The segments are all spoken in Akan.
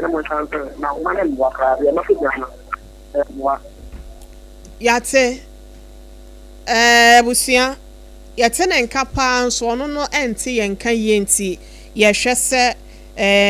na mo sanse na o mana mo akra ya na so jana mo yate busia yate na nka pa nso no no ente yenka yenti ye hwese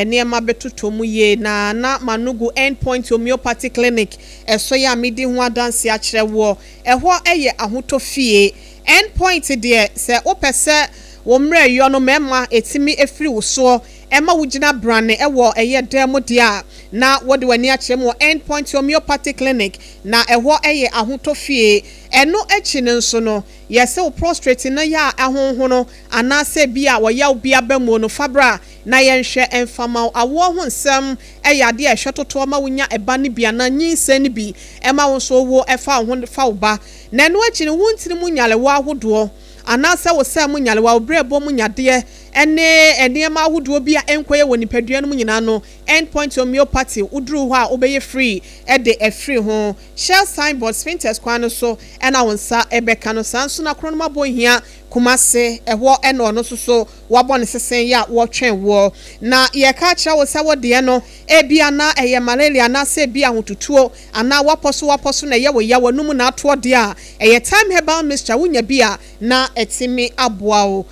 niema betoto mu ye na manugu endpoint homeopathic clinic eso ya midi ho adanse a kire wo eho eye ahotofie endpoint de se opese wo mre yo no mema etimi efiri wo so ema wugina brane ewo eye demo dia na wode wani a kire mu endpoint homeopathic clinic na eho eye ahotofie eno echi nso no yese wo prostrate na ya ahonho no anase bia wo ya bia bamu no fabra na yenhwe enfama awo ho nsem eyade a hwetoto ma wonya eba ne bia na nyinse ne bi ema wo so wo efa ho fa wo ba na eno echi ne wontiri mu nyale wo ahodo anase wo se mu nyale wo brebo mu nyade ene ma ahodo bia enkoye wo nipadua no mu nyina no endpoint homeopathy udru ho a obeye free e de e free ho share signboard sphinx kwan so ena wonsa ebeka no sanso na krono mabo hia kumase eho eno no so wabɔ ne sesen ya wɔtwen wo na ye ka kira wo se wo de no ebia na eye malaria na se bia hotutuo ana waposo na ye wo ya wanum na ato de a eye time herbal mixture wunya bia na etimi aboa o.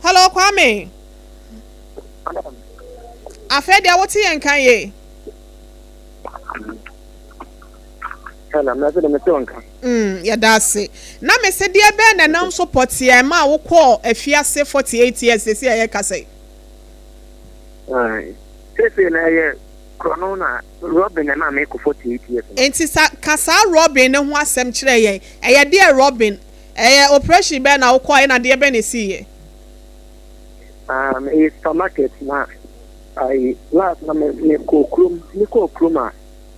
Hello Kwame afede a woti yen kan ye hello na se de mete wanka ya dase na me se de be na nam support ye ma wo call afiase 48 years se ye ka say se na ye krono na Robin na me ko 48 years enti kasa Robin ne ho asem kire ye eye de Robin operation be na wo call na de be ne si ye is supermarket na I last na me ko krum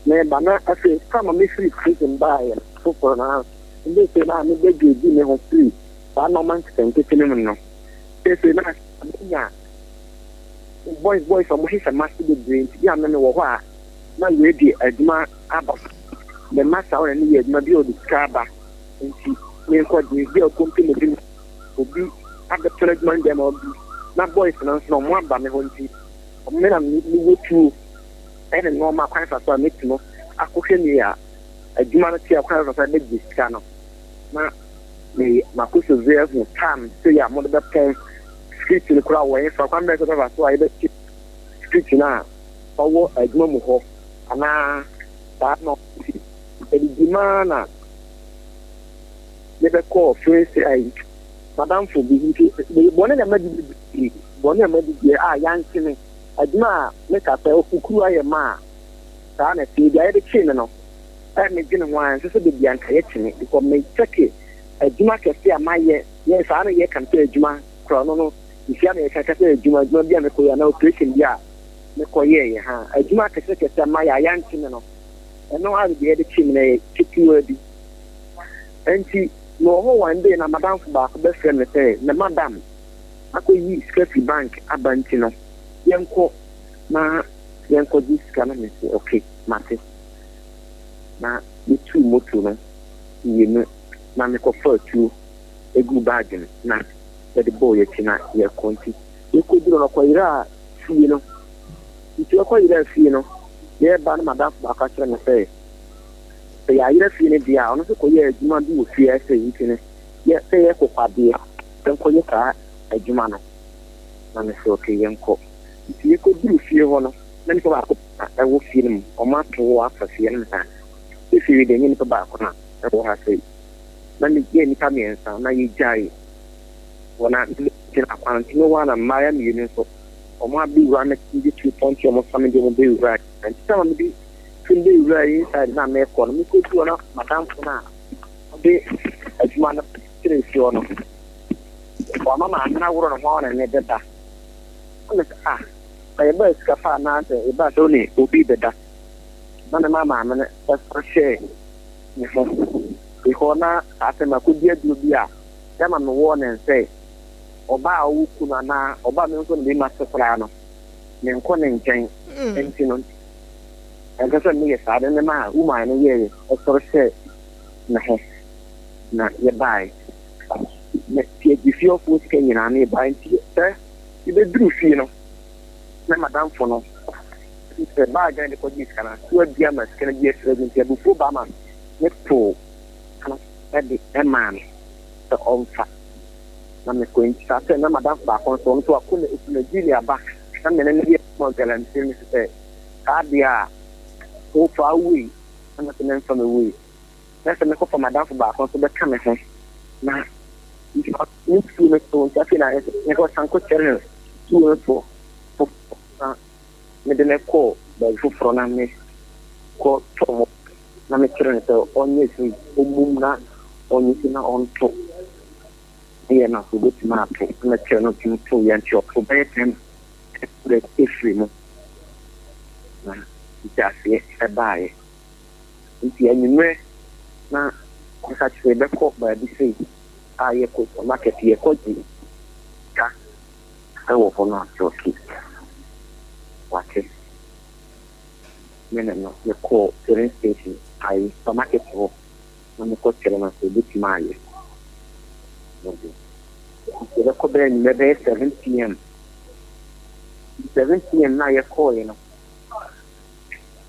me bana afi kama me free prison buy for na ndi se na me be di me ho free ba no man sente tene no se na nya boys am hisa master de drink ya me wo ho a na we di aduma aba the master or any aduma bi o di skaba nti me ko di bi o company bi obi aga management dem obi na boys na so mo aba me ho nti o me na mi wo tu ene no ma kwan fa so metimo akohwe ni ya aduma no tia kwan fa na diska no na me makoso zefu tam se ya mo da pen street ni kura wo fa kwan be so fa so ai be street na owo aduma mu ho ana ba no edima na lebe ko face ai madam for bi nti bone na madi a yankine aduma meka pe okukuru aye ma ta na ti dia de chin no me gine wan so de bia nka ye chine because me check aduma kese amaye ye sa na ye kan pe aduma kro no ifia na ye ka kese aduma bia me ko ya na operation bia me ko ye ha aduma kese amaye yankine no eno ha de de chin na kitu adi enti no ho one day na madam for ba ko be friend me say na madam akoyi Skefi bank abanti no yenko diska na me say okay mate na the two moto no yenu na me ko for two egu bag na the boy yetina ye konti ye ko duro no ko ira fie no nti ko ira fie no ye ba na madam ba ka kire me say ya ira fie ne dia ono so ko ye adwuma bi wo fie say yitine ye say ye ko kwade ko ye ka adwuma no na me so ke yenko ti ko duru fie ho no na ni ko ba ko e wo fie no o ma to wa fa fie no ta e fie de ni ko ba ko na e wo ha sei na ni ye ni ka mi ensa na ye jai wona ti na kwanti no wa na maya mi ni so o ma bi wa na ti 2.0 mo fa mi de mo be wa and ti ma bi tun de wa yi sa na me ko no mi ko tu na madam ko na de adwuma na ti fie no wa mama na wuro no ho na ne deda I buy scafa na e ba so ni obi beda na mama me na share ni ho e ho na asema ko dia du bia ya ma me wo na say oba awu ku na oba me nso ni ma sekra no ne nko ne nchen enti no e ga so ni ye sa de ma uma ne ye o so share na he na ye bai me tie di fio fu ke nyina ne bai nti you be do fie no na madam for no the bag and the police can assume the amas can be a president before Bama. Let's pull at the man the old fat. I'm going to start and I'm back on so I couldn't Nigeria back. Some many mountain and things say, Cardia so far away, I'm not an from the way. That's a make for my dad back on to the camera. Now, if you need to make so, I feel like I got some question to for me call by from me call Tom. I'm children on this Mumna on this on top. Here now, we go to market, and let's turn up to 2 years shop for bedtime. The issue, just a buy. If you anywhere now, such a back up by the sea. I could market here, could be. I will for not your kids. What is? Men not your call, train station. I market for. I'm a coach and I say, "Look, my." The Coben maybe 7 p.m. 7 p.m. now you're calling.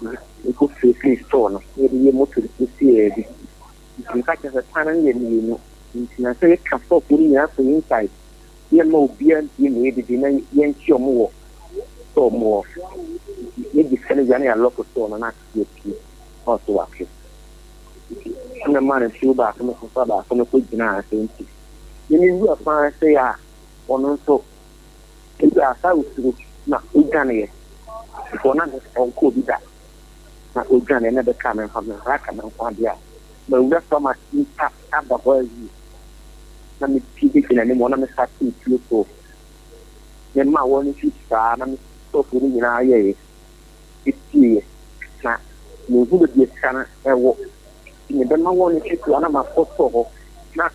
You could see store. Maybe you move to the city. In fact, as a panel, you know, I say, come for putting up the inside. You're more beer, you made it in a show more. So more. Maybe selling a local store and ask you also actually. I'm a man and shoe back from a father from a good dinner. You need to find say, on also, if you are south to not Uganda, for not on could that. Not Uganda, never coming from the Rakan and Fandia. But that's so much impact at the world. Let me keep it in any one of the starting to so. Then my one is star, and I'm so putting in our year. It's serious. Now, you would be a scanner and walk. You don't want to one of my photo. Not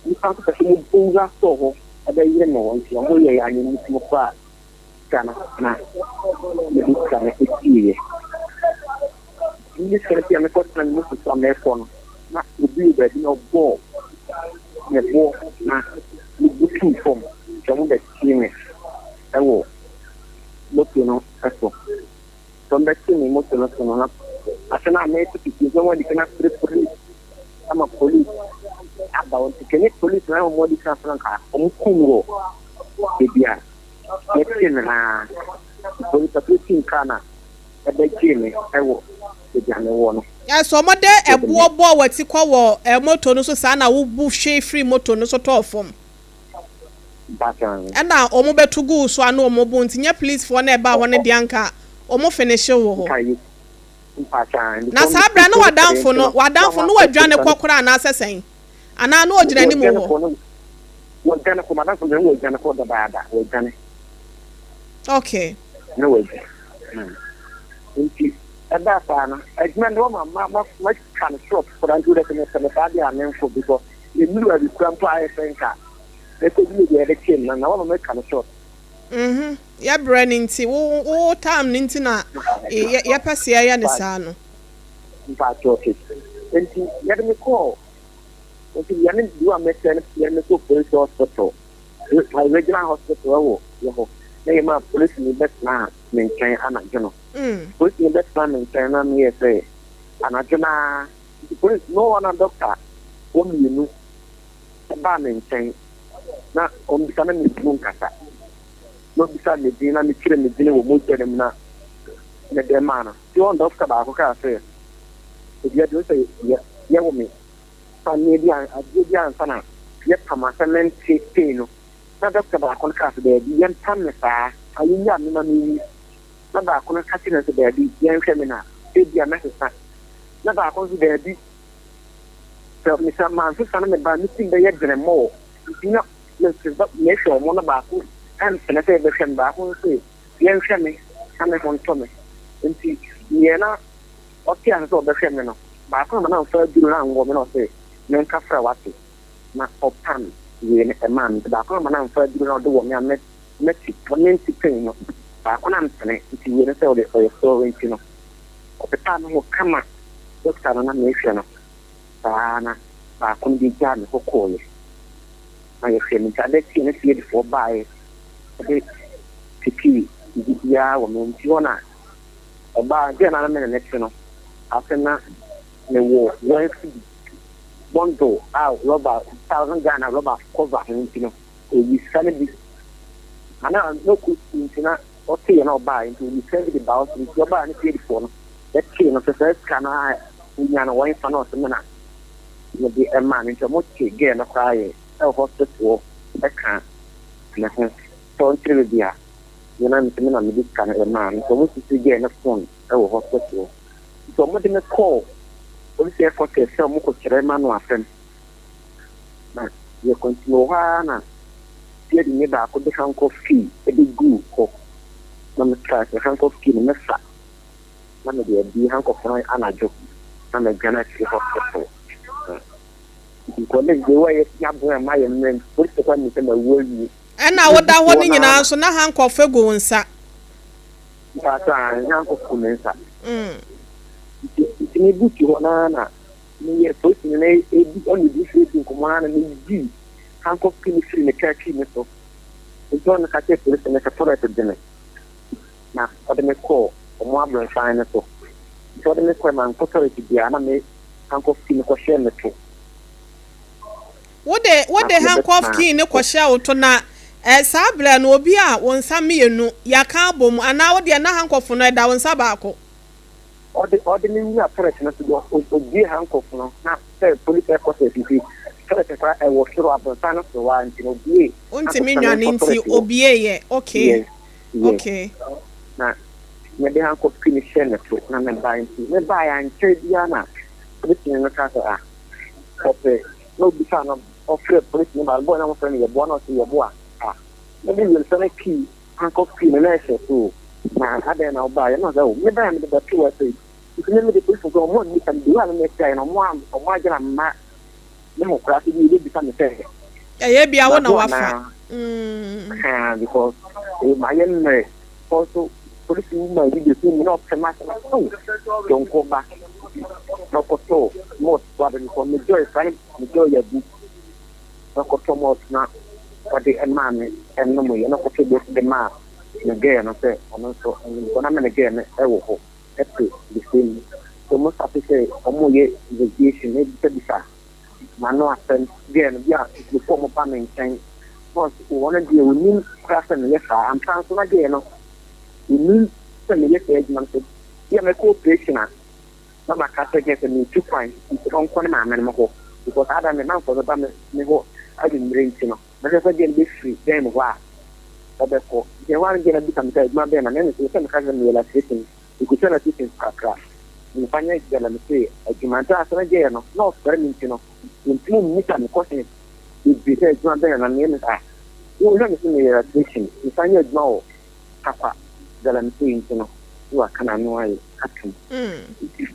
you can't put a full gas over at the year more if you're only a new flat. Scanner, now, you can make it serious. In this case, I'm a question of some phone. Not to be that no ball. The ball, not looking from some of the team. I will look, you know, as well. From that team, emotional. I cannot make it if somebody cannot treat police. I'm a police. About to connect police now, more than Franca. Congo. Libya. Let's see, police are putting Kana. At the team, I will. Ya so mo de ebobo wati kwa wo moto no so sa na wo bu hwe free moto no so to fom bakan na omo betugu so ana omo bu ntinya police for na eba won de anka omo finish wo ho na sa bra na wadanfo no wadwane kokora na asesen ana na ogina ni mo ho wadane ko madanfo no wadane ko da baada wadane okay no wadane That's an I much kind of shop for I do that in the party and for because you knew a grandpa I think they could be the election and I want to make kind of shop. Ya branding ti wo time ninti na ya pase ya ne sa no. In fact okay. And let me call. Okay, you need do a message you need to police hospital. My regular hospital they ma police ni bet na maintain ana jono. Police ni bet na maintain na me say ana jona police no one doctor only you know ba maintain na on bisa na mi kasa no bisa me dina mi kire me dina wo mo dem na me dem mana ti on doctor ba ko ka say e dia do say ya wo me fa ni dia an sana ya pama cement no na doctor ba ko ka say de yan tan na sa ayinya mi na mi na ba ko ka ti na say de yan hwe me na e dia na sa na ba ko say de so mi sa man so sana me ba mi tin de ya gre mo ina le se ba me sho mo na ba ko an se na say be shen ba ko say yan hwe me ana ko to me nti ye na o ti an so be hwe me no ba ko na fa duru na ngo me no say men ka fra wati na opan ye ne man ba ko na fa duru na do wo me amet meti ponenti pen no ba ko na mpene nti ye ne say o de so nti no o peta no kama doctor na me hwe no na ba ko ndi ja me ko ko ye na ye hwe mi ta de ti ne ti de fo ba ye de tiki ya wo me nti ona Oba again na me next no. Afena me wo one bundle out rubber 1,000 Ghana rubber cover him you know. We sell it. Ana no could intina okay na buy into we sell the bounce we go buy and pay for no. That chain of the first kana we na one fan or something na. You be a man into much again na cry. Hospital that can so until dia you know me na me this kind of man so we see again na phone hospital so mo dey call police effort say mo ko kire man no afem na you continue na dia di me ba ko de kan ko fee e dey go ko na me try the kan ko fee no me sa na me dey bi han ko fon anajo na me gana to hospital because the way ya boy my men police ko ni se na woli na woda ho ni nyina so na han ko fego nsa ba ta han ko kunensa ni buki na ni ye police ni e bi on di free ko mana ni di han ko kini free ne ka ki ne so so na ka te police ne ka fora te dene na ode me ko o mo abro sign ne so ode me ko man ko tori ti dia na me han ko kini ko share ne to What the handcuff key ne kwahye auto na sabla no obi a wonsa mienu ya ka bom ana wo de na handcuff no da wonsa baako ode ni nya press na so obi handcuff no na police effort fi press kwa e wo shiro abonsa no so wa nti obi unti minwane nti obi ye okay okay na me de handcuff key share na to na me buy ya nche dia na police ni na ka sa okay no bisa na offer police ni ba boy na mo friend ye boy na so ye boy maybe we'll say key handcuff key na na so na ada na oba ye na so me ba me de ba to say you can me the police go mo ni kan do na me say na mo agina ma me mo kra ti bi bisa me say ye bia wo na wafa because my me also police ma bi de so no optima don't go back no koto most what ko me joy fine me joy ya bu no koto most na what the man and no me no koto de ma me ge no say ono so ko na me ge me e wo ho e the same so most of say omo ye investigation e bi bisa ma no asen ge no bia the form pa me nchen most one dey we need craft and yes am trans na ge no we need to me ye man so ya me cooperation na makata get me 2 points on kone ma men mo because ada me man for the bam me go I didn't bring you know but if I get be free then wa obe ko je wan get bi kam ta ma be na ne so kan ka me la sitting you could tell us in kakra ni fanya igala me say agimanta asana je no no for me you know in ni kan ko se bi te ma be na ne na you know me la sitting ni fanya igma kapa gala me say you know you are kana no ai atum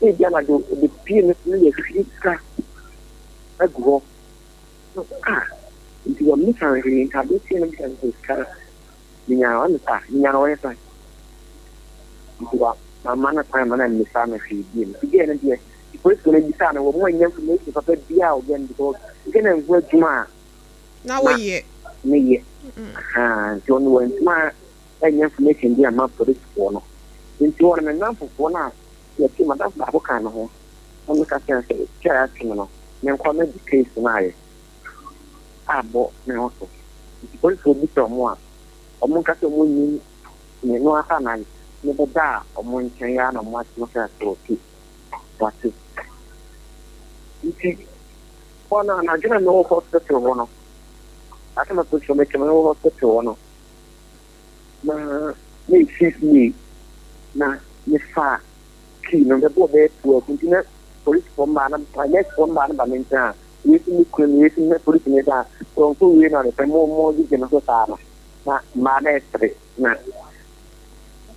se dia na do de pie ne ye fiska agro nti yo mi san ri ka do se ne bi kan fiska ni nya wan ta ni nya no ye sai nti wa mama na pa mana ni sa na fi bi ni bi ne dia police ko ne bi sa na wo mo nya information papa bia o gen because gen en go juma na wo ye ne ye John went ma nya information dia ma police ko no nti wona na mfofo na ya ti ma da ba ko kan ho on ka kan se kya ti no men kwa me case na ye abo me oso police ko bi to mo a o mo ka se mo ni ni no aka na ni be da o mo nchen ya na mo ati no ka to ti wati nti ona na jina no hospital wono ata ma to me ke no hospital wono na ni fisi na ni fa ki no be bo be to kuntina police bomba na private bomba na bamenta yesi ni kun yesi na police ne da to ko we na pe mo di ke no so ta na ma na estre na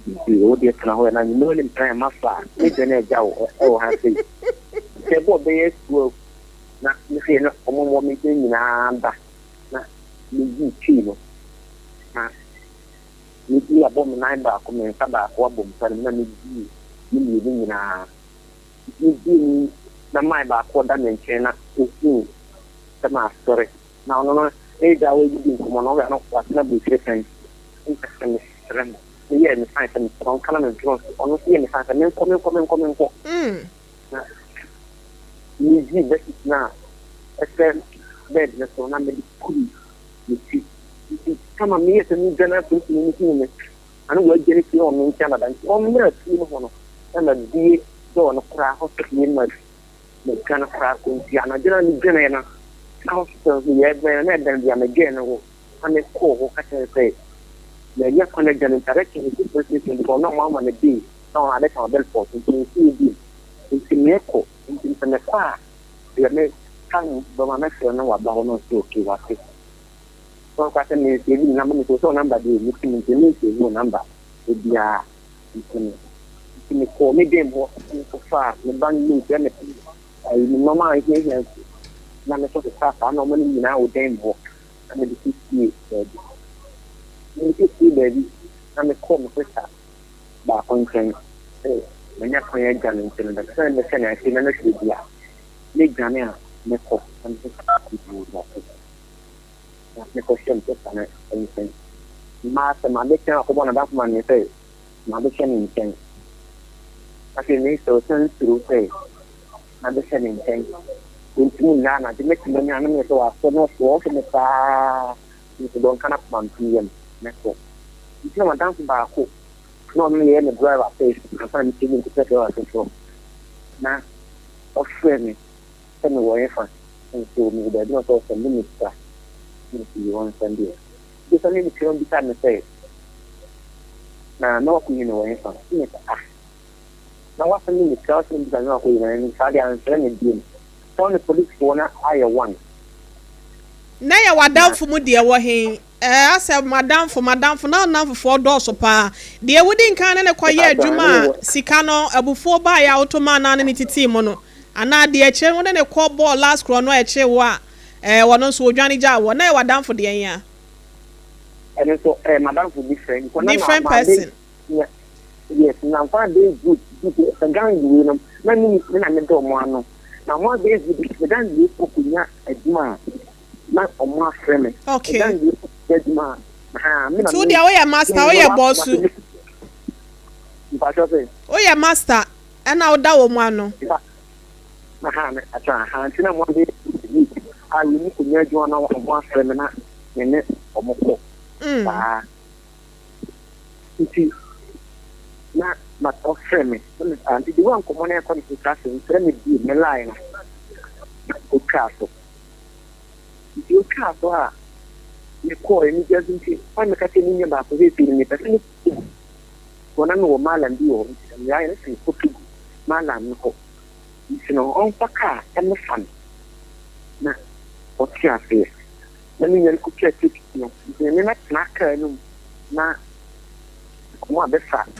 di o di kana ho na ni no ni pra ma fa ni de na ja o ha se ke bo be to na ni se no mo mi ti ni na anda na ni di ki no na ni ya bom na ba ko me ka ba ko bom sa na ni na ni na mai ba ko da men chena ku ta ma sore na no e da we di ko no ga no kwa na bu se kan in ka kan ran yeah, the science and on color and drugs, honestly, and the science and then come. Easy, that is now. I said, bed, that's on a medical. You see, come on, me as a new general thinking, and we're getting on in Canada. On the team, and a dear door on a crack hospital in my kind of crack in Tiana, generally, general. Hospital, we had and then again, and a call, I can say. The year connection and direction is different for no one on a day. No, I let our bell force into CD. It's in Echo, in the car. We are made time, but my next one, no, about no joke. So, question is, the number is also number, the looking into the number. Would be a in the call me game so far, the band new benefit. Mama, I hear none of the stuff I normally now damn walk. And the 58, baby, and the call with that. But on train, when you're playing gun into the turn the center, I see none of the Big Ghanaian, Meko, and the people would walk. That's the question, just on anything. Master, my big town for one of that money, say, my big in thing. I feel me so turn through, say, my big in thing. Into Nana, the next money, I know so I saw no walk in the car. You don't come up on PM, Meko. You know, I'm dancing by a hook. Normally, any driver face, I'm trying to set your control. Now, of me. Send away from and so me that not also minister. You want to send you. This only the film beside me say. Now, no, you know, away from it. Now, what's the minute? Tell me because I'm not going and Saudi and Serenity. So the police corner, I one. Nay, what down for Mudia were he? I said, Madame for now for $4 pa. Dear wedding can and a quiet Juma, Sicano, a before buy automan and timono. And now the chair when a call ball last chrono a chair one also Johnny Jawa, now down for the year. And so, Madame for different person. Yes, now 5 days good, the gang you know, many when I met one. Now 1 day the gang you spoke in a demand, not on my friend. Okay. Man. So the way master, oh yeah, boss. Oh yeah, master, and now that one. I try to one day. I will need to know you on one friend and it or more. You see, not my friend. And the one common air concentration, friend me be line. O castle. If you castle, you call and you just find the catching in your back of it in the when I know Malan do, and I put Malan. You know, on the car and the fun. Now, what's your face? Let me cook your ticket. You know, not snacker. Now, what the fact?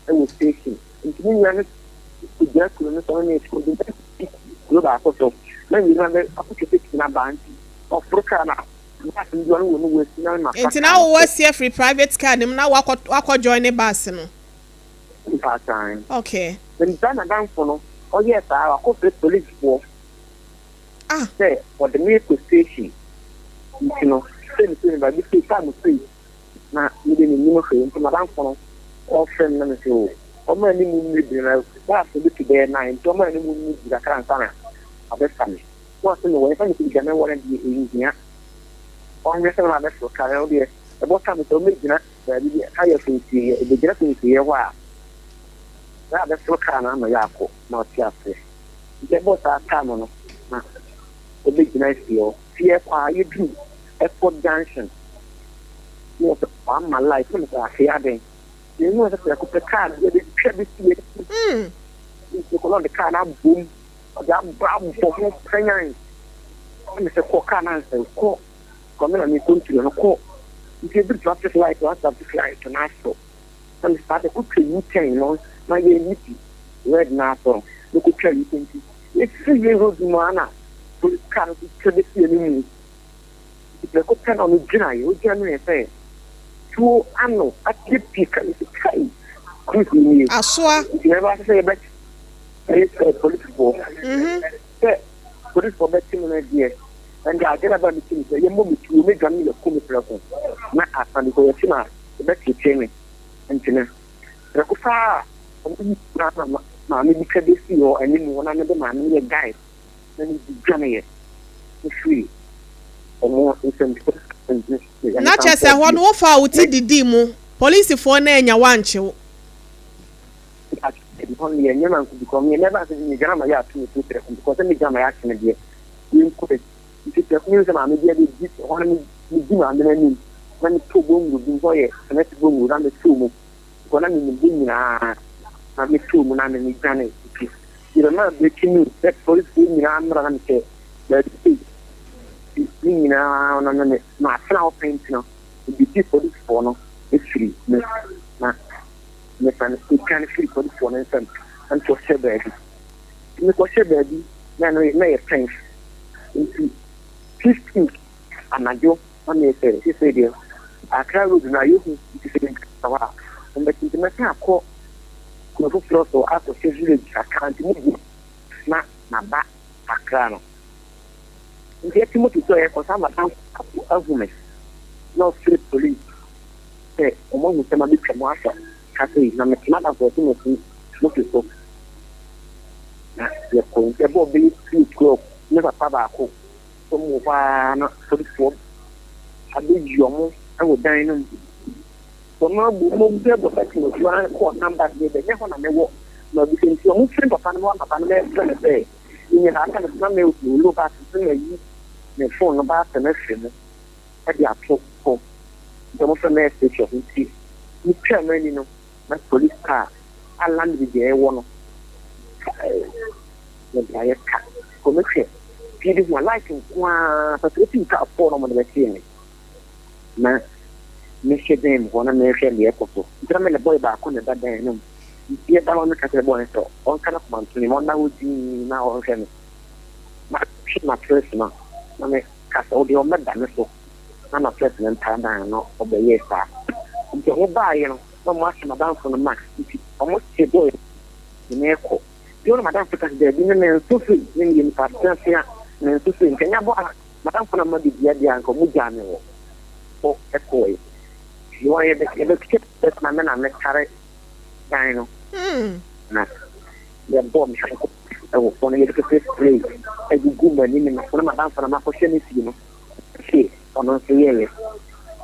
I was taking. It's me, to just only go back. So, let me run a pocket in a band of Procana. It's now what's your free private car? Now, what join a bus? Part time. Okay. When done down for oh yes, our corporate police force. Say for the medical station. You know, same by this time of free. Now, you didn't know for Madame for all friend and so. How many moon that's a bit today 9, so many moon the current sana of the family. What's in the way? If you can want to be in here. On the other hand, for Carol, about time to make that higher things here, the getting here. Wow. That's what kind of Yako, not Yassi. The boss are common. The big nice deal. CFR, you do. Airport Junction. You know, on my life, when I hear you know that I could the car, the credit. You could not the car now boom. That brown for more pregnant. Mr. Kokana and call. Come on, you country and call. If you do drop this light, what's up this light to Nashville? And started cooking, you know. My baby, red nato, look at you thinking. It's 3 years old, Mana, to come to the enemy. If you could turn on the dinner, you generally say, 2 annual, I keep picking the kind. I saw, never say that it's a police force. Police for betting ideas. And I get about the things, you move to make a meal of comic person. Not as an the bet you training. Antina. Rakufa, Mammy Cadisi or any one another man, a guy. Then he's Johnny. Free. Or more instant. Na chese hon wo fa uti didi mu police for na enya wanche only a young become never in Gamma ya to because any Gamma action again. You could if the music and the one and then when two boom would be boy and let boom would run the two when I'm in the boom and the two and I'm in the granite. You don't know the king that police in the arm and say that on my flower painting the police for no it's free. We can free for the phone and for share baby. In the share baby, then we may change into 15 and I do on the say, he said, I can't lose now you to say, and the international call Kufu Floss or after village, I can't move not my back, a crown. In the Timothy Soya for some of women, no street police. Say, among them, a bit of water. Kasi na mekimada kwa timu mukiko na ya ko ebo bi ko ne papa ba ko so mo fa na so fo abi yomo awo dan no so na bu mo be bo ta timo wa ko number de be ne ho na mewo na bi tin so mo friend papa no papa no be be ni na aka na me u lo ba so na yi ne phone no ba ta na hwe no e dia to ko so mo fa na station ti ni twa mani no na police car a land with the one the I car commission feed is my life in one facility car for no the machine na me she dem one na she le ekoto drama le boy ba ko ne dada no ye da won ka se boy so on kana ko man ni mon na uji na on she ma she ma person na me ka so di o me da no so na president ta na no obeye sa nti ba ye no no much madam from the max if almost a boy in echo you know madam because there been men so free in partnership men so free Kenya bo madam from the dia dia ko mu jame wo o echo you want the keep that man na me kare dino na ya bom ko o phone ye ko play e gu man ni na from madam from ma ko sheni si no si ono se yele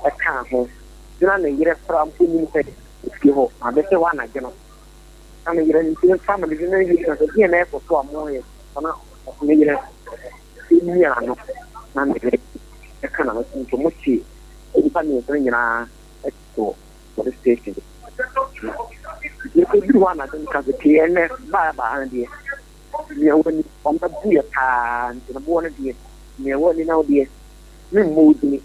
e ka ho dina ne yire from puni se Skiho, I bet one again. I mean, you're in family, you know, you're an airport for a morning. Maybe in Miano, and the kind of into Muchi, independent bringing a expo for the station. You could do one, I think, because the TNS by behind you. You when on the beer pan, in the morning, near what you know, dear, you moved me,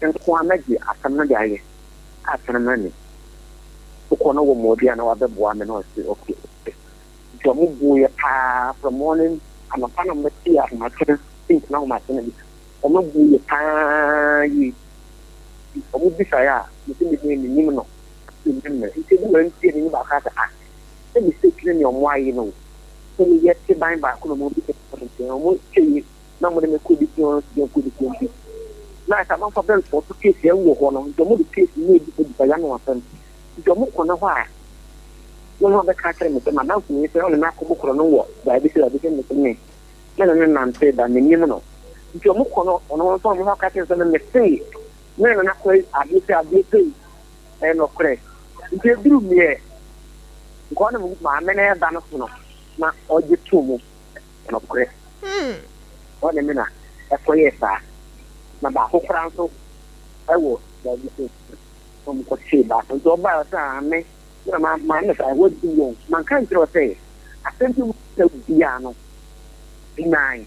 and Kwamaji after Monday, after money. Kono wo modi na wa be boa me no say okay so mo buye pa from morning and a pan of material na ten think na ma ten o mo buye pa yi o mo bisa ya me ni no ni me ite ni wen ti ni ba ka ta e mi se kire ni o mo ayi no so ni yet ti ban ba ko mo bi ke o mo ti na mo me ko di ko na ta ma fa ben for to case e wo ho no so mo di case ni di ba ya no asan Jomu kona wa no be ka tere me ma na ku ni se on na ko bukro no wo ba bi se da bi se me na na nte da me nyim no jomu kono ono so mo ka tere se me se na ko abi se e no kre nte duru mi e ko na mo ma me na da no so no na oje tu mu no kre o ne me na e ko ye sa na ba ho franso e wo da bi se from Cochiba, and so by the time, my man, I would be young. Man can't say, I sent you to piano. Benign.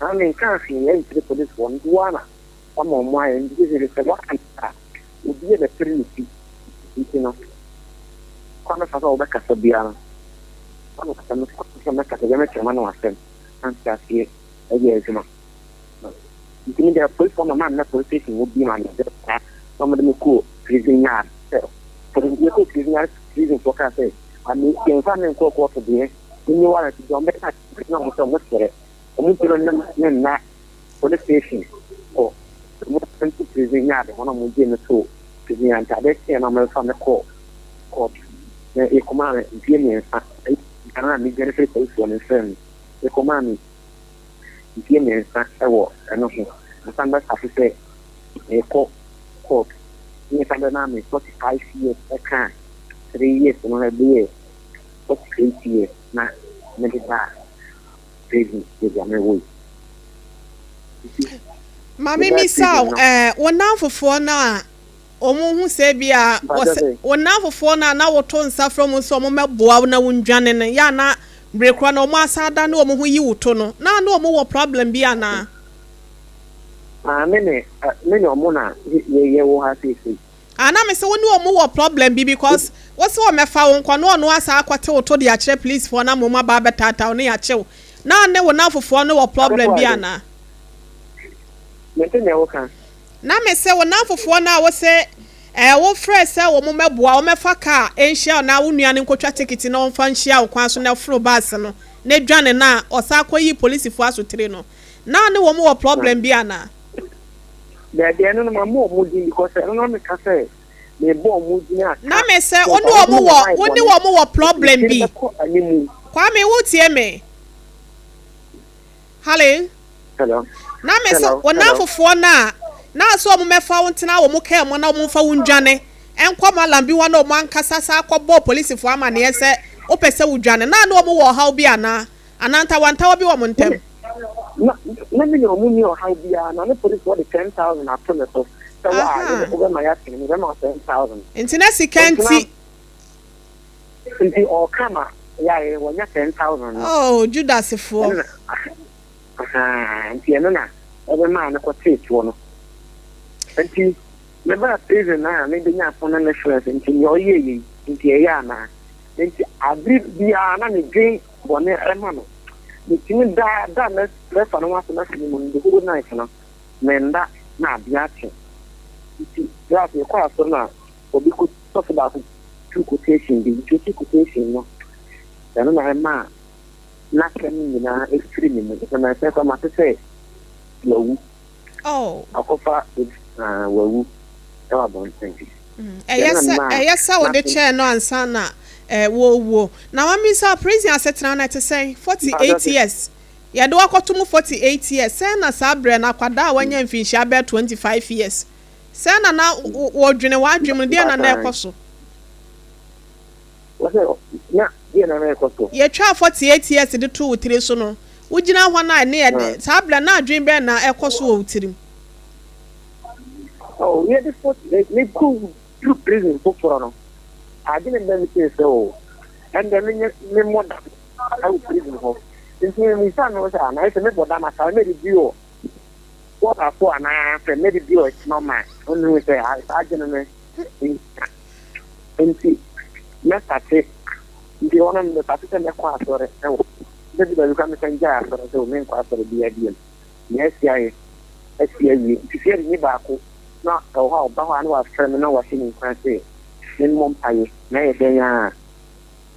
I mean, can't see for this one. One on my and this is a what would be the Trinity. You know, Congress has all the Casabiana. One of some academic man was sent, and that's here a year. You mean, there are police on the man, that police would be my some of them cool. Freezing yard. For the vehicle freezing yard, freezing for cafe. I mean, in front of the quarter there, when you want to go back, not so much for it. And we don't know for the station. Oh, the most freezing yard, one of them in the two, freezing yard, and I'm from the call. court e command die me nsa kana me gere police one firm e command die me nsa ewo eno ho nsanda safi say e court ni sanda na me 45 years e kan 3 years no na be 48 years na me de ba prison de jamewo Mami misa wonanfofo na omo se bia wonanfofo na woto nsa from nso omo meboa na wundwane ne ya na brekwa na omo asada na omo yi woto no na omo wo problem bia na mene omo na ye wo ha sisi ana me se woni omo wo problem bi because wose wo mefa wo nkwa no ono asa akwate woto de akire police for na moma ba betata no ya chew na ne wonanfofo no wo problem bia na na me se wonanfofo na wo se wo fresh se wo meboa wo mefa ka enhia na wo nuane nkotwa ticket na wo fa nhia wo kwan so na fro bus no na dwane na osa akoyi police fo asotire no na ne wo mo problem bia na de no ma mo mudi because no me ka say me bo mudi na me se oni wo mo problem bi kwa me wo tie me hello na me se wonanfofo na so mo mefa wontina wo mo ka mo na mo fa wundwane enkoma lambi wa na mo ankasa sa akọbọ police fo ama ne se opese wudwane na mo wo haw bi ana ananta wanta bi wo mo ntem na me no mu ni o haw bi ana na police what 10,000 after me so wa over my yakin me ma 10,000 intina sikanti inti o kama ya e wonya 10,000 oh Judas fo inti eno na ebe ma na ko take wo no inti me ba prison na me de nya fon na insurance inti yo ye inti e ya na inti agri bia na me gain bone ema no mitimi da na lefa no waso na sini mo ndo go na ifana me nda na bia che inti ya se kwa so na obi ko so da ko two quotation no dan na ema na kemi na extreme no na se kwa ma se wawu akofa wawu ewa bon thank you eyesa wo de chair no ansa na wo na mami sa prison asetra na te say 48 years ya do akotum 48 years say na sabre na kwada wanya mfinshi abe 25 years say na wo dwene wa dwem de na ekoso na de na ekoso ye twa 48 years de to wutire so no ugina ho na ne ye sabre na adwen be na ekoso wo wutirim oh yeah this what they cool through prison for no I didn't let me so and then me more I was prison ho since me son was an I said me boda ma sa me review what I for na I me review it's not my only we say I didn't me in me start the one me start to me kwa sore e the you can me ja so me kwa sore bi adie yes ya si ni ba ko na o ha ba ha na wa frame na wa sini kwa se nin mom paye na ye den ya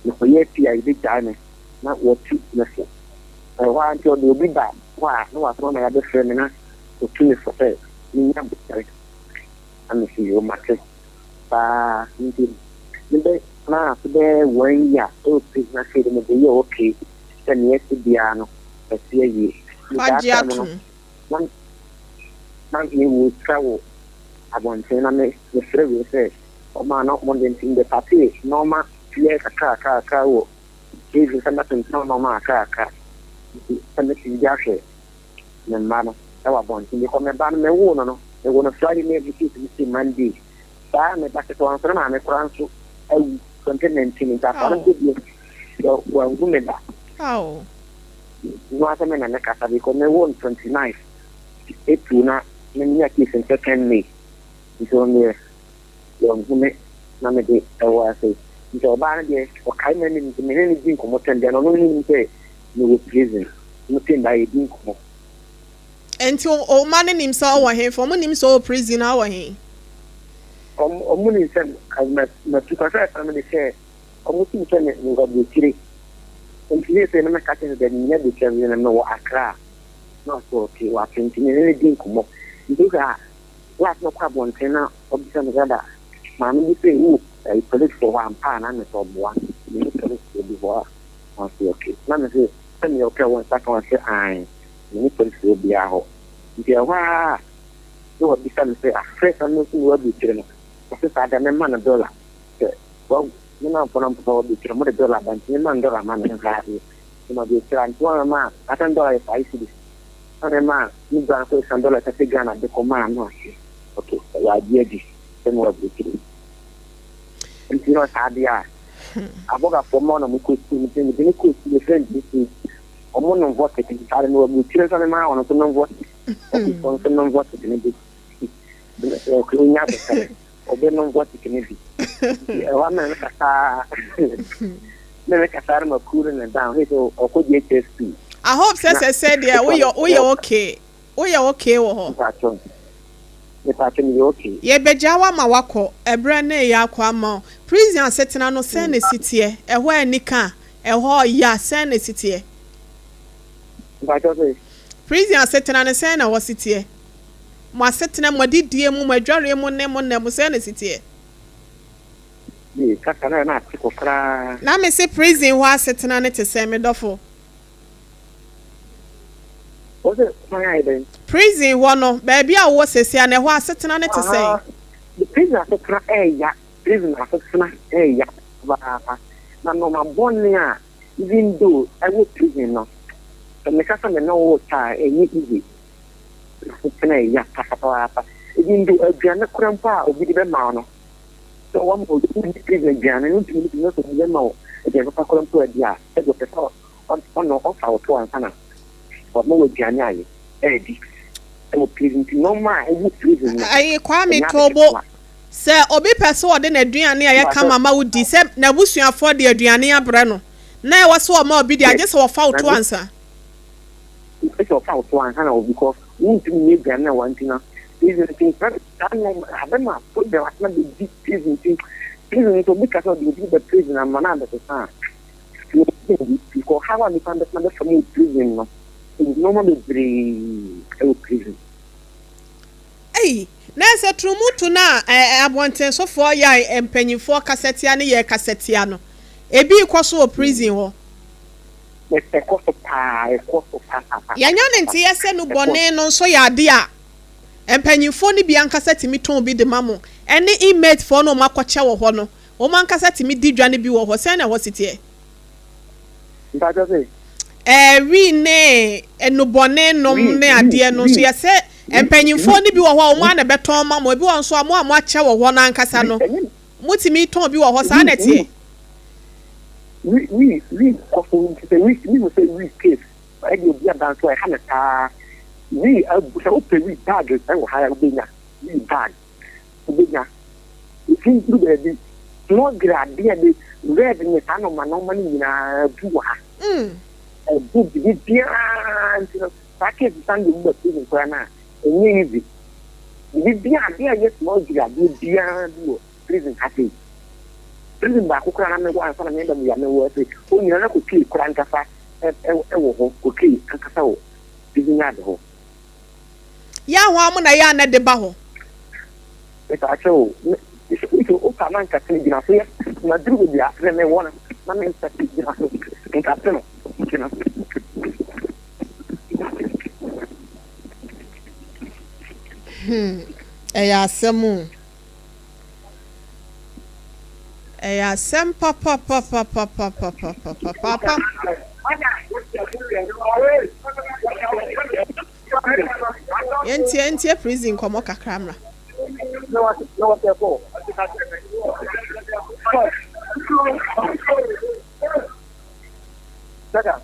no ye pia ibi jane na wo tu na se wa nti o do bi ba wa no wa so na ya be frame na o tu ni so se ni ya bu tare ami si yo mate ba nti ni be na so be wan ya o pi na se de me be yo okay ten ye ti bia no e se ye man ni wo travel abonte na me the free say o ma no mo den tin de papi no ma tie ka wo Jesus and nothing no ma ka and the ya she na ma no e wa bonte ni ko me ba me wo no e wo no Friday me bi ti Monday ba me ba ke to answer na me kranso e continent ni ta fa no bi yo wa ngume da no asa me na ka sabi ko me wo 29 etuna me ni aki second May so me yo ngume na me de ewa se so ba na de o kai me ni din ko moten de no ni se ni wo prison no tin da din ko enti o man ni himself wa he for mo ni so prison awa he o mo ni se na tu ka sa na me se o mo tin se ni ngo de tire enti se na me ka tin de ni de tire na me wo Accra no so ti wa tin ni din ko mo nduga last no kwa bonte na obisa ngada ma mi se police for one pan and it's all one. You police will be war. I say, okay. None of it. Send me okay one second. I say, I need police will be out. You are, you will be some say, a fresh and nothing will be children. I said, I don't man $1. Well, you know, for them to be $1, but you $1 man and have you. You know, the children, $1 I $10 if I see this. $1 you got $1 I say, Ghana, the command. Okay, so I did this. Then what be children. And you know, Sadia. I bought for more than we could see the could see the friend this is a more of what I can tell you about children and I want to know what to know what it can be. Clean up or be know what it can be. One man make a farm of cooling and down here or could you test. I hope said yeah, we are okay. We are okay or okay. Ye bejawa mawako ebre na ya kwa ma prison setena no se na sitie ehwo anika ehwo ya se na sitie prison setena na se na wo sitie mo setena mo didie mu mo adware mu ne mo na mo se na sitie kaka na atikokra na me se prison ho setena ne te se me dofo prison one baby a wo sesi na ho asetena ne te say the prison asetena ya prison asetena ya ba na no ma bonne a even though I was prison no me kasa me no wo ta enyi easy asetena ya papa even though aduane krampa obi de be ma no so one mo the prison aduane no tumi no so be ma o e be pa krampa adia e go pesa on no ofa o to ansana but no aduane aye edi o prison normal e prison ai kwa me tobo se obi pese ode na aduane a ye ka mama wudi se na busuafo de aduane abre no na e wose o ma obi de age se wo fa oto ansa e so fa oto ansa na because we need to aduane na wantina prison thing that no abema put the what na the prison thing prison to because of the prison and man and the sa because how am I understand the family prison no normally very prison ei na se trumutu na abonten so for ya empanyifo kasetia ne ye kasetia no ebi ikoso prison ho ya nya ne ntie se no bone no so ya de a empanyifo ne bi ankaseti mi ton bi de mamo ene inmate for no makoche wo ho no o man kaseti mi di dwane bi wo ho se na ho sitie we ne enubone nom ne ade no so ye se empanyimfo ni bi wo ho o ma na beton ma mo bi won so amo ache wo ho na nkasa no mutimi ton bi wo ho sa na tie we say we case I go be down so I have we so open we bag I will hire benya we bag benya if you do the no grade the red ni tano manoma ni na buwa book the beyond package stand the prison for na easy the beyond yes more grade beyond prison happy prison ba ko kra na me wa fa na me da ya me wo se o ni na ko kli kra nkasa wo ho ko kli nkasa wo prison ya de ho ya ho am na ya na de ba ho e ta cho o ka man ka kli gina so ya na dru bi a me wona na me sa kli gina so nka peno kina eya semu eya sem papa yentie prison komo kakramra no what for Saka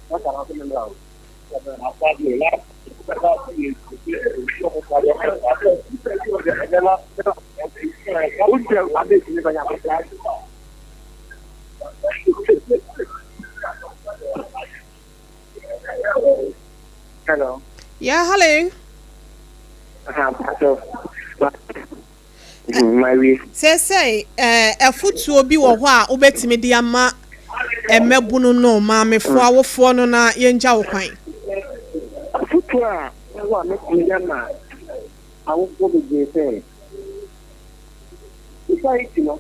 wata na kuma lawo na fadi la hello yeah hello my way say afutu obi wo ho a obetimi de ama emebunu no ma mefo awofo no na yenja wo kwan afutu a wa me kiyama awofo be je say society no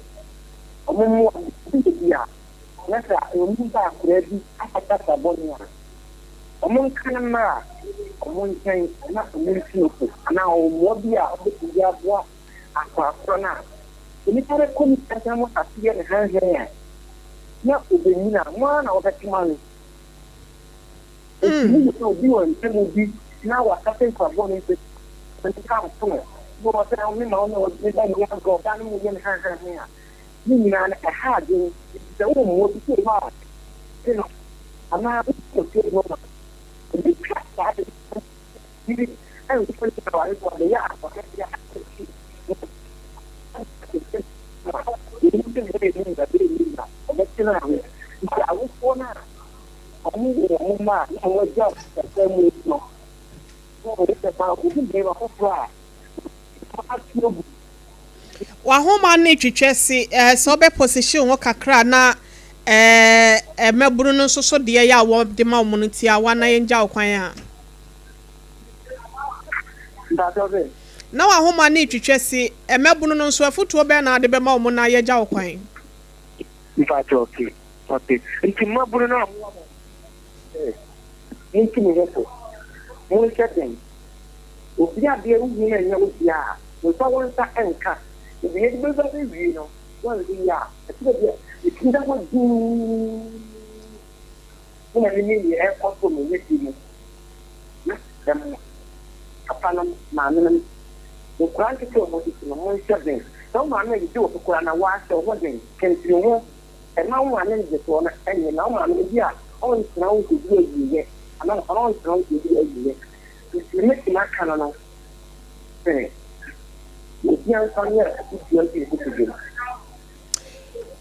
Omo bia na sa omo ba akrebi akata sabonia omo kan na omo nchen na omo ntioko na omo bia obetia boa akwa na ni tare komi tata mo asie ne hanhe na obenina mo na obetima ni ni so bi won temu bi na wa kata sabonia se ni ka so mo sa mi ma no ni da ni go da ni mo yen hanhe ya ni na na ha de the wo bi se ba you know ama ko ke no ma ni ka ta de ni ai ko ni ka wa ko de ya ko ke ya wahoma ne twetwese so be position wo kakra na meburu no so de ya wo de ma wo no tia wa na yenja kwan a na wahoma ne twetwese meburu no so afutuo be na de be ma wo na yeja wo kwan okay nti meburu no amu nti me heto mo checken obi ade ru ni na wo tia wo fa won sa enka if you do something, you know, well, yeah, it's not what do. When I mean, the airport for me, you know, upon man, the quantity of what is in the morning. Some man may do a Kurana wash or what they can do, and now one is the one, and you know, man, yeah, all now to do a year, and I'm all trying to do a year. It's making that kind of thing.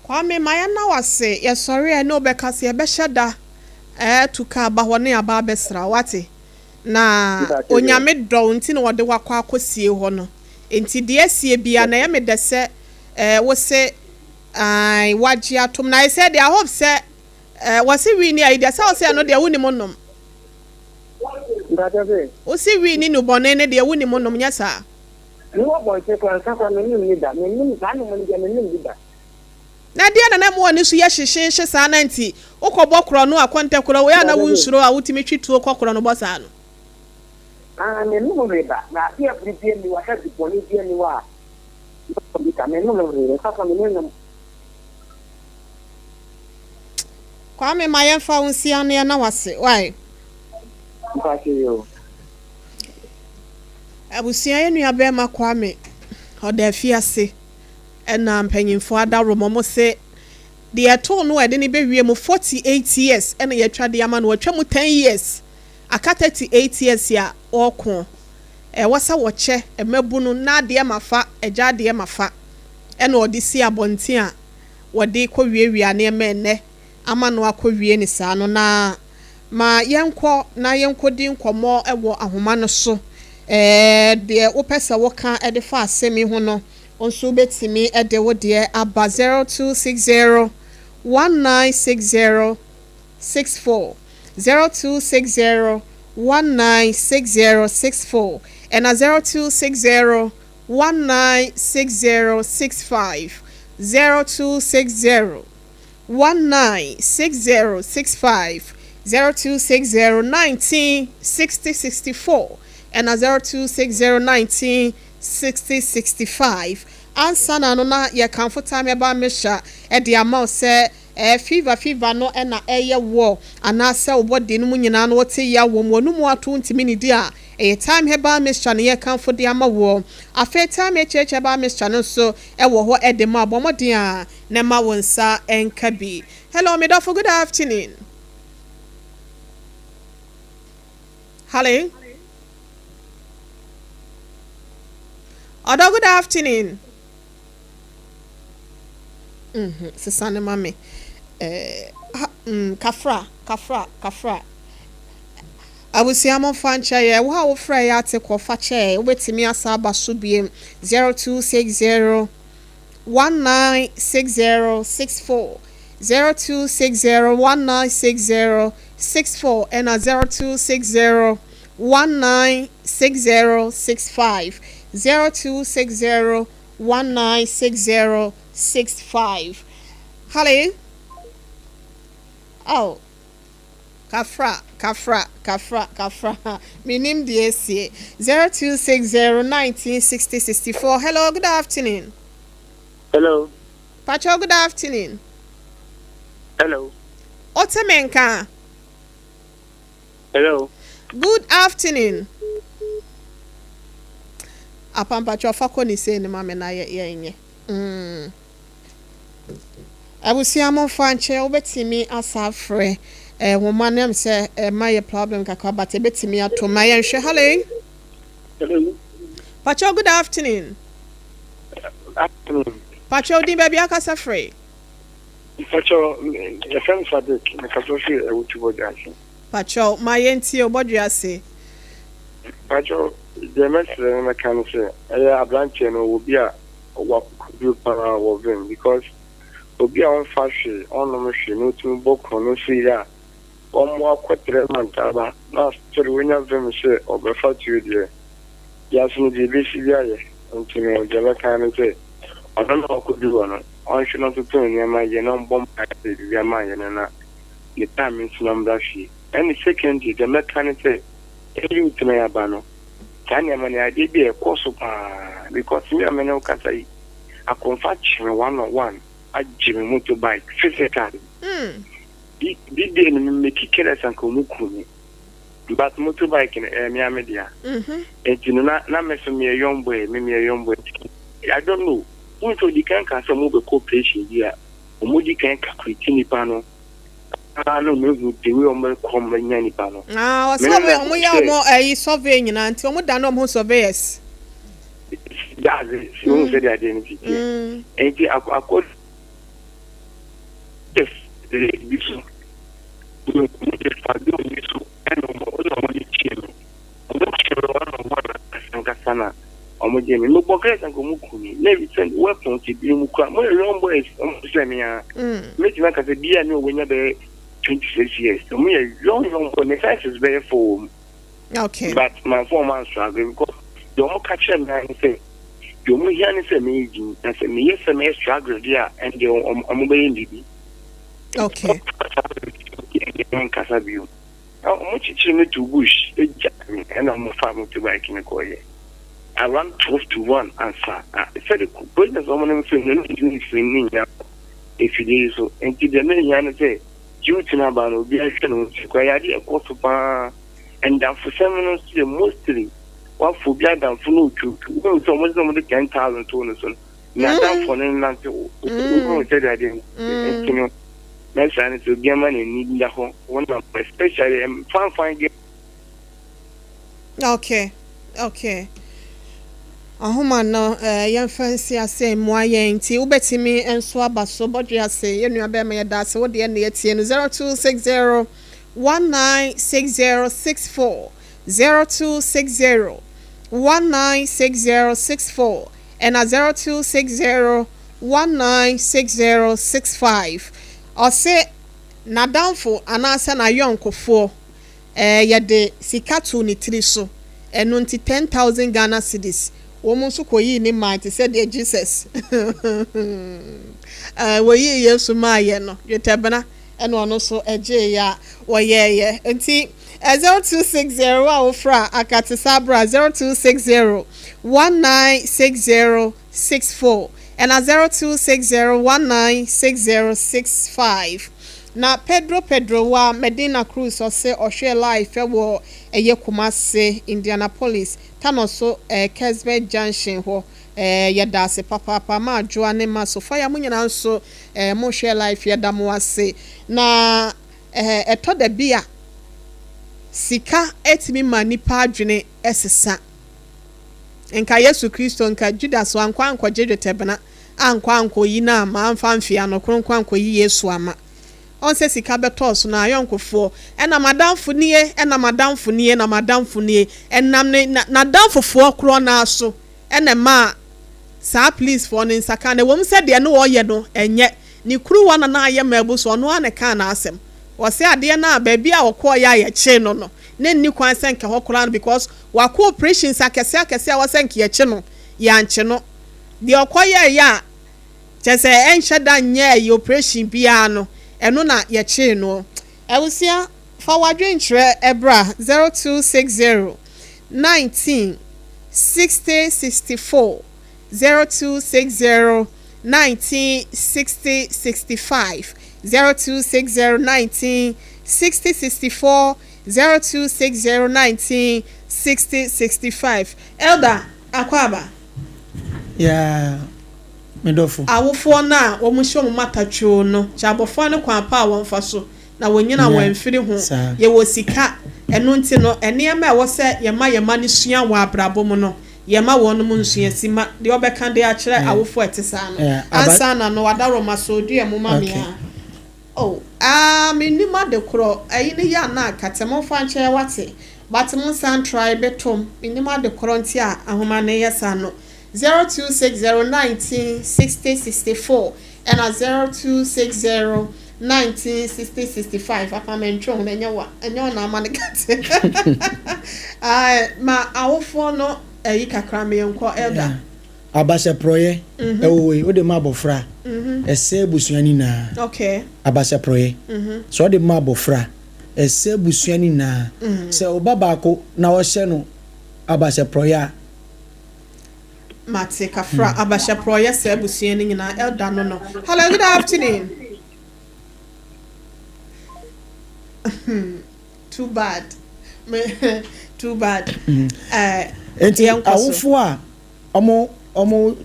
Kwame mayana wase ye sorry e no beka se ye be hyeda tuka ba ho ne aba besra wate na onyame do nti na wode wakwa akosie ho no enti de asie bia na ye me de se wo se ai waji atom na I said I hope se wase wi ni idea se wo se no de wuni monom wo se wi ni no bone ne de wuni monom nya sa no boy say kwa saka me nim da me nim ka no me nim da na dia na mo ani so ye hyehye sa na nti ukobọ kro no akonte kro we na wunsuro a wutimi twituo kokro no bosa no me nim me da na dia prepare mi wa ha di boni dia ni wa bi ka me nim me saka me nim kwa me mayen fa unsi ane na wase why ba ke yo abusia ye nua be ma Kwame oda fiase ena mpanyimfo ada romomo se de eto no ede ne be wie mu 48 years ena ye twa de ama no atwa mu 10 years aka 38 years ya oko wasa woche emabu no na de mafa eja de mafa ena odi si abonten a wode kɔ wiewia na eme ama no akɔ ni saa no na ma yenkɔ na yenkɔdi nkɔmɔ ɛwɔ ahoma no so de opesa woka ede fa asemi ho no onso betimi ede wo de aba 0260 1960 64 0260 1960 64 and 0260 1960 65 0260 1960 65 0260 1960 64 and 0260 1960 65 answer na no na ye comfort time eba mesha e de amount say fever no na eye wo ana say obody no nyina no wote ya wo mo no mu ato ntimi ni dia e time heba mesha na ye comfort de ama wo afa time e cheche ba mesha no so e wo ho e de ma bomodin a na ma wonsa enka bi. Hello me for good afternoon. Hello. Odo good afternoon. Sisane mami. Kafra. Abusiamo fancha ye wa wo fra ya te ko fa che obetimi asaba so biem 0260 1960 64 0260 1960 64 and 0260 1960 65 0260 1960 65 Hello. Oh. Kafra. Minim DSC 0260-1960-64. Hello, good afternoon. Hello. Pacho, good afternoon. Hello. Otemenka. Hello. Good afternoon. Apam Pacho fako ni se ni mame na ye. Abusiamo fanche obetimi asafre. Woman name say my problem kakwa but ebetimi ato my enhwe. Hello. Hello. Pacho, good afternoon. Afternoon. Pacho di baby akasa free. Pacho, your friend Fadik, my Kasofi, I would to ase. Pacho, my enti obodwe ase. Pacho, the message I can say, a branch will be a work group of them because obi on fashion on the machine, no to book on no see that. One more quarter month, but last to the winner of them say, or refer to you there. Yes, no, the BCI, and to me, the kind of say, I don't know what could do on it. I should not turn your mind, you know, bomb your mind, and the time is number she. And the second, the mechanic say, you to me, Abano. Can you money? I did be a course of because me, I'm no Casai. I confess one-on-one. I Jimmy motorbike, physically. Did they make it killers and Kumukuni? But motorbike in a media. And you know, not mess me a young boy, maybe a young boy. I don't know. Who told you can't cancel mobile cooperation here? Or Moody can't create panel. I don't know the way on come in any panel. Ah, so we are more a surveying until we don't know who surveys. That's it. She won't say the identity. And I could. Yes, the no pocket and Kumukuni. Never send weapons to be Mukra. My young boys, make like as a dear no when you're 26 years. To me, a young boy, the size is very full. Okay. But my 4 months struggle because you won't catch them and say, you may hear any amazing and say, me, yes, I may struggle there and you're obeying the okay. Casabio. How much you to bush, and I'm a farmer to bike in a coy. I ran 12-1 answer. I said, the president of one if you did so, and to the men, say, you to Nabano, be a course of and down for 7 months, mostly what for blood and for no to so much of the 10,000 toners. Not down for none to said I didn't. Next time to get money need the home one of especially fine. Okay. Ahoma no yan fancy ase moye nti ubetimi enso abaso bodwe ase yenu abema ye da se wo de na yetie no 0260 196064 0260 196064 and 0260 196065 ose na danfo anasa na yonkofo yede sikatu ni tiri so eno nti 10,000 Ghana cedis womunsu koyi ni might said the Jesus woyi Yesu maye no yetebena eno ono so eje ya woyeye nti 0260 awofra akati sabra 0260 196064 and 0260 196065 na Pedro wa Medina Cruz ose ohwe life wo eye Kumase Indianapolis tanoso Kesbe Junction ho yeda se papa ma adwoa ne ma so fire munyina nso mo hwe life yeda mo ase na etoda bia sika etimi manipa adwene esesa enka Yesu Kristo nka Judas wankwa jedwetebena ankwa yi na ma amfa mfia no kronkwa yi Yesu ama on se sika betos na ayonkofo ena madamfo nie enam ne na damfofo kro na so ena ma sa please for ne nsaka na wom se de no woye no enye ni kru wana na aye mabu so no ane ka na asem wo se ade na baabi a wokọ ya ye che no no ne ni kwan senke hokora because wa cooperations akese wo senke ye che no ya nche no de okoye ya Just say enhye da nye operation bia no eno na ye che no ewusia forward nkyere ebra 0260 19 60 64 0260 19 60 65 0260 19 60 64 0260 19 60 65 Elder Akwaba yeah medofo awofo na wo mu hye mu matatwo no chabofo no kwa pa wo mfa so na wonyina wamfiri ho ye wo sika eno nti no enema e wo se yema ne sua wo abrabo mu no yema wonu mu nsua sima de obeka de a kire awofo etesa no ansa na no wadaro masodua mu mamia oh minima de kro ayi ne ya na katemo fa nche wate batemu san try betom minima de kro nti a ahoma ne yesa no 0260196064 and 0260196065 apamentro ho enyewa na amanekate ma awofo no ayi kakra me enko elder abasha proye ewe o de mabofra ese busuani na okay abasha proye so de mabofra ese busuani na se obabako na wo hye no abasha proye Mate kafra abasha proye se busuani nyina elder no hello good afternoon too bad too bad enti awofo a omo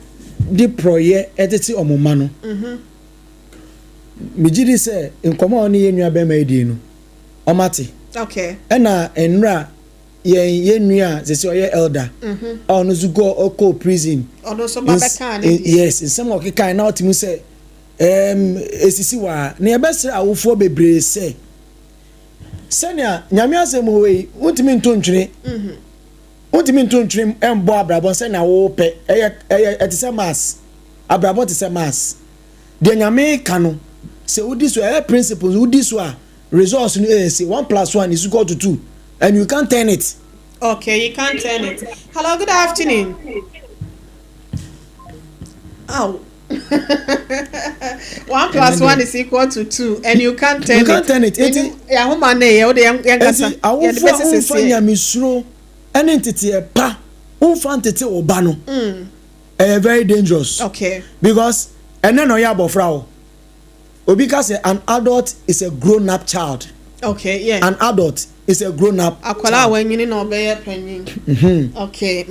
di proye eteti omoma no mejidi se nkomo oni yenua be ma edi no omate okay ena enra yenua se oye elder ono zugo oko prison ono so babeka na yes in some okeka na otimu se esisi wa na yebese awofo bebre se senia nyame asem we untimi ntontwene untimi ntontwene embo abrabon se na wo pe etise mass abrabon tise mass de nyame ka no se udi so principles udi so a resource no say 1 + 1 is equal to 2 and you can't turn it. Okay, you can't turn it. Hello, good afternoon. Oh. 1 + 1 is equal to 2 and you can't turn it. You can't turn it. Ya homa na ye o de yankasa. Ya de bese se nyamisuro ene ntete e pa. Unfa ntete oba no. Very dangerous. Okay. Because ene no ya bofra o. Obi ka say an adult is a grown up child. Okay, yeah. An adult is a grown up. Akwala wanyini na obeye panyin. Okay.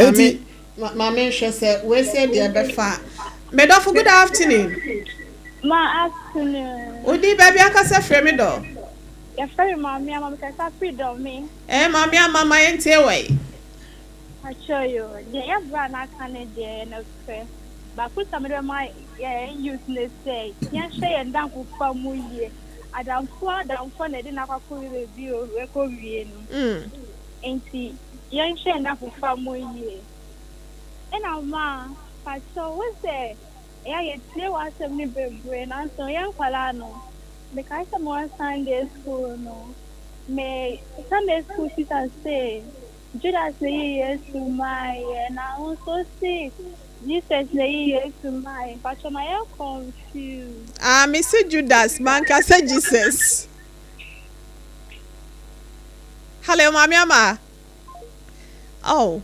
Mama she say we say the befa. Medofo, good afternoon. Ma afternoon. Odi baby akasa frame do. Ya frame mama kasa freedom me. Mama mama ente we. I show you. Ya bra na Canada na fe. Ba put some of my useless say. Ya share ndan ku fa mu ye. Adamfo na de na kwako review we ko wie no. Enti ya share ndan ku fa mu ye. Ena ma so we say ye tie wa asem ni bebre na so yan kwala no because some one Sunday school no me Sunday school teacher say Judas say yes to my and I also say Jesus say yes to my but I am confused. Mr. Judas man ka say Jesus. Hello mama ama. Oh.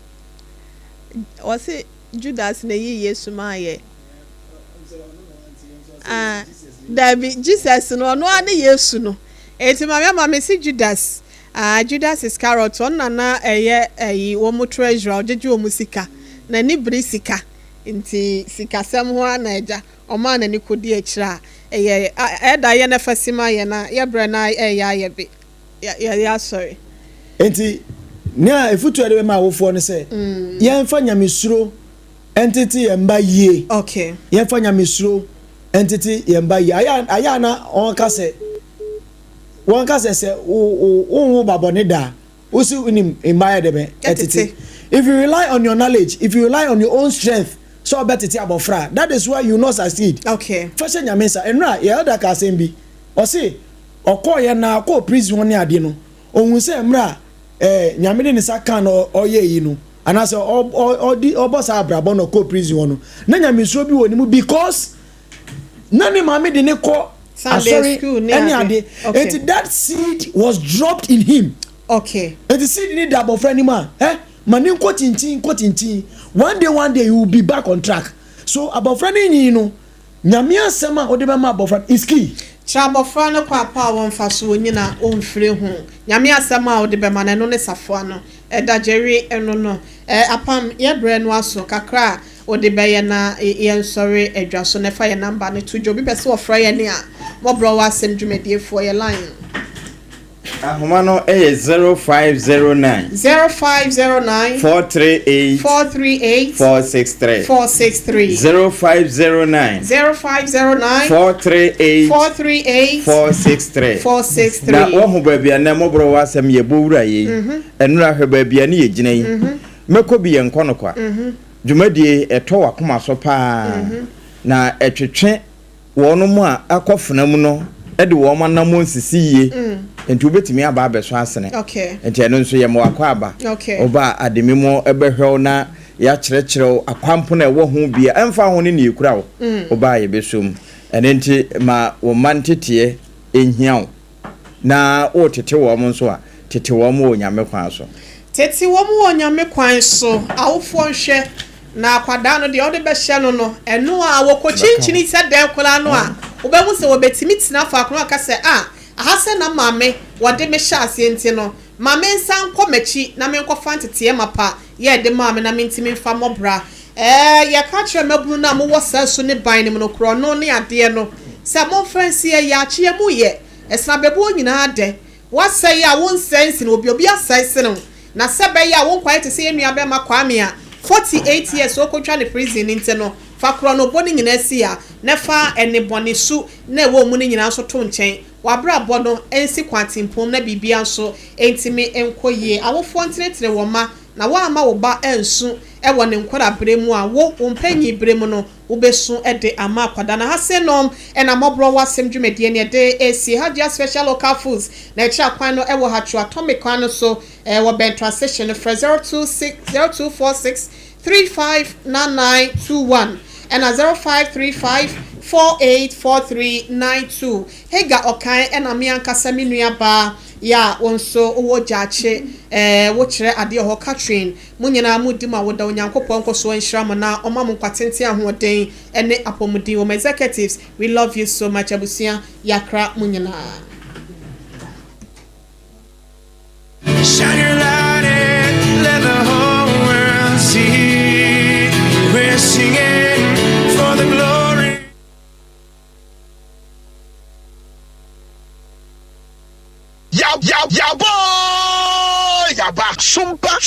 Was it Judas na yi Yesu maye David Jesus no no ane Yesu no enti mama si Judas Judas Iscariot on na eye wo mu treasure ojeje wo mu sika na ni bri sika enti sika sam ho na eja o ma na ni kodi akira eye eda ye na fasima ye na ye bre na ye be ya sorry enti na efutu ede ma awofo no se ye mfa nyamesuro entity yemba ye. Okay. Ye fanya misro entity yemba ye. Aya na onka se se wo babone da. Usi unim imaya debe entity. If you rely on your knowledge, if you rely on your own strength, so better ti abofra. That is why you not succeed. Okay. Fashion nyamesa enra ye elder ka sembi. O se okoye na ko prison ne ade no. Ohun se mra nyamede ne saka no oye yi no. And I say, boss abrabo no co prison one. Na nyamisuro bi woni mu because nani maame de ne kɔ Sunday school any ade and that seed was dropped in him. Okay. And the seed need that friend man. Mani ko tinchin. One day you will be back on track. So about friend you know, nyame asɛm a ode bɛma about friend is key. Chabofra no kwa pa won fa so nyina onfire ho. Nyame asɛm a ode bɛma na no ne safoa no. Eda Jerry eno no. Apam ye bre no aso kakra ode bɛyɛ na ye nsɔre adwa so ne fa ye number ne to jo bi pɛ se ofra ye ne a MWHO asɛm dwumadie fo ye line. Ahoma no 0509 0509 438 463 0509 438 463 na wo ho baabi na MWHO asɛm ye bowura ye enura hwe baabi na ye gina yi meko bi ye nkɔ no kwa dwumadie ɛtɔ wakoma so pa na etwetwe wɔn mu a akɔfena mu no ɛde wɔn manam nsisi yie enti obetimi aba abeso asene enti eno nso ye mo akɔ aba oba ademi mo ebehwew na ya kyerɛkyerɛw akwampo na ɛwɔ ho bia ɛmfa ho ne ne ekura wo oba ye besom ene enti ma wo mantete enhiaw na o tete wo mo nso a tete wo mo onyame kwan so tete wo mo onyame kwan so awofo nhwe na akwada no de ode behye no no eno a wo kochinchini se den kola no a obehu se obetimi tina fa akro aka se ahase na mame wode me hye ase enti no mame nsan komachi na me nkofa ntete mapa ye de mame na me ntimi mfa mobra ye ka kire mabunu na mo wosa so ne ban ne no kro no ne ade no se mo fancy ya kye mu ye esna bebo nyina de wasa ya won sense no obi asase no na sebe ya won kwai te se enua be makwame a 48 years okotwa ne prison nti no fa kro no boni nyina sia ne fa ene boni su na ewo mu ne nyina so to nchen wabra bono ensi kwatimpom na bibia so entimi enkoye awofo ntenetene wo ma na wa ama wo ba ensu ewo ne nkora bremu a wo ompanyi bremu no ubesu ede ama kwada na hasenom ena MWHO asem dwumedie ne de esi hagia special local foods na echa kwan no ewo hatcho atomic kwan so wo ben transition for 0246 359921 and 0535484392 hega okan ena mi ankasa minua ba ya wonso owo jache wo kire ade ho Catherine munyina mudima woda onyankopon koso nhiramo na omam kwatente ahoden ene apomudi wo executives we love you so much abusia yakra munyina shine your light and let the whole world see we're singing for the glory. Yo, boy! You're back. Sompa.